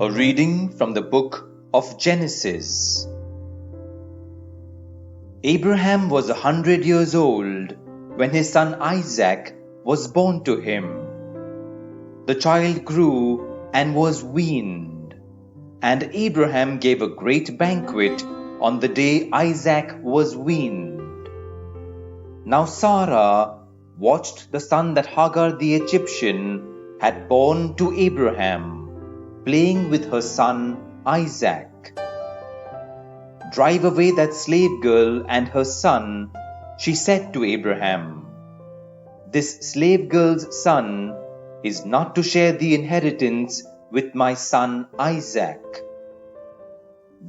A reading from the book of Genesis. Abraham was 100 years old when his son Isaac was born to him. The child grew and was weaned, and Abraham gave a great banquet on the day Isaac was weaned. Now Sarah watched the son that Hagar the Egyptian had borne to Abraham, playing with her son Isaac. "Drive away that slave girl and her son," she said to Abraham. "This slave girl's son is not to share the inheritance with my son Isaac."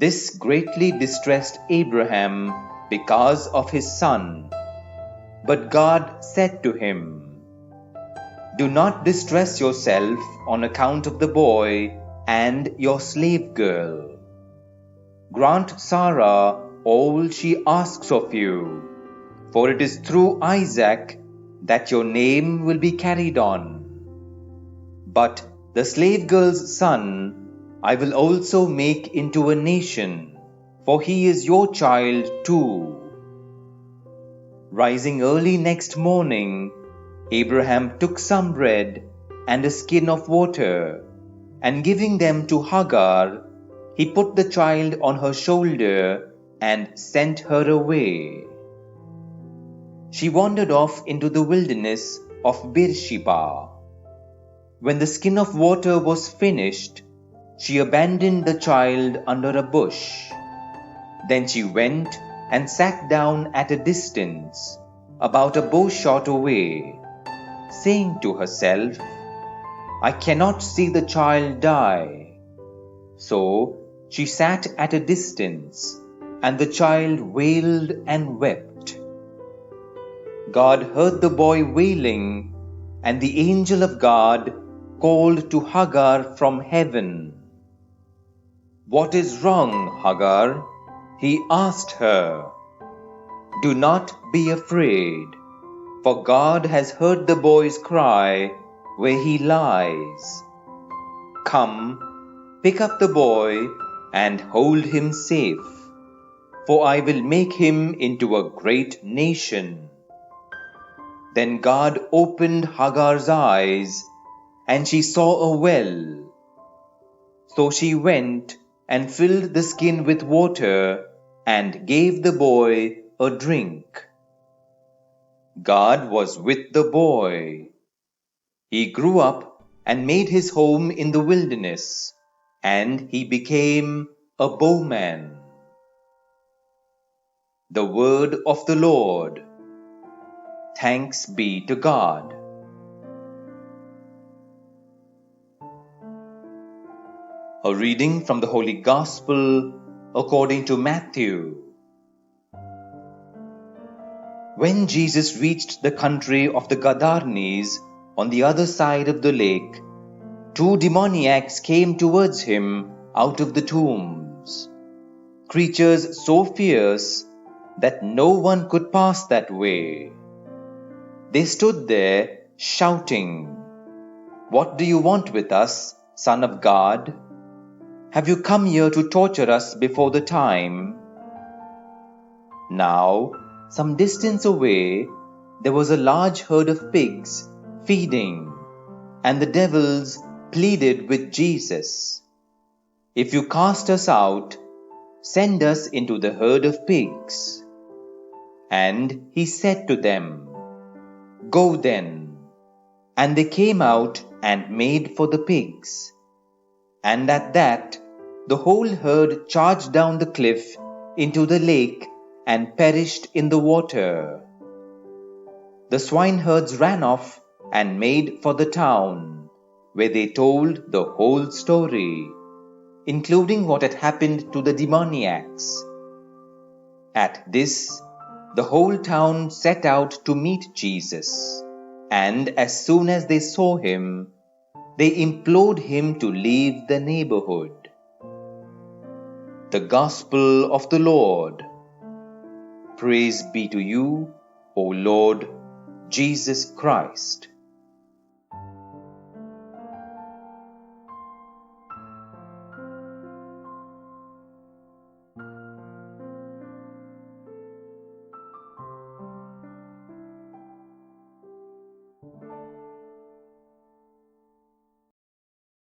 This greatly distressed Abraham because of his son. But God said to him, "Do not distress yourself on account of the boy and your slave girl. Grant Sarah all she asks of you, for it is through Isaac that your name will be carried on. But the slave girl's son I will also make into a nation, for he is your child too." Rising early next morning, Abraham took some bread and a skin of water, and giving them to Hagar, he put the child on her shoulder and sent her away. She wandered off into the wilderness of Beersheba. When the skin of water was finished, she abandoned the child under a bush. Then she went and sat down at a distance, about a bowshot away, saying to herself, "I cannot see the child die." So she sat at a distance, and the child wailed and wept. God heard the boy wailing, and the angel of God called to Hagar from heaven. "What is wrong, Hagar?" he asked her. "Do not be afraid, for God has heard the boy's cry where he lies. Come, pick up the boy and hold him safe, for I will make him into a great nation." Then God opened Hagar's eyes, and she saw a well. So she went and filled the skin with water and gave the boy a drink. God was with the boy. He grew up and made his home in the wilderness, and he became a bowman. The word of the Lord. Thanks be to God. A reading from the Holy Gospel according to Matthew. When Jesus reached the country of the Gadarenes on the other side of the lake, 2 demoniacs came towards him out of the tombs, creatures so fierce that no one could pass that way. They stood there shouting, "What do you want with us, Son of God? Have you come here to torture us before the time?" Now, some distance away, there was a large herd of pigs feeding, and the devils pleaded with Jesus, "If you cast us out, send us into the herd of pigs." And he said to them, "Go then." And they came out and made for the pigs. And at that, the whole herd charged down the cliff into the lake and perished in the water. The swineherds ran off and made for the town, where they told the whole story, including what had happened to the demoniacs. At this, the whole town set out to meet Jesus, and as soon as they saw him, they implored him to leave the neighborhood. The Gospel of the Lord. Praise be to you, O Lord Jesus Christ.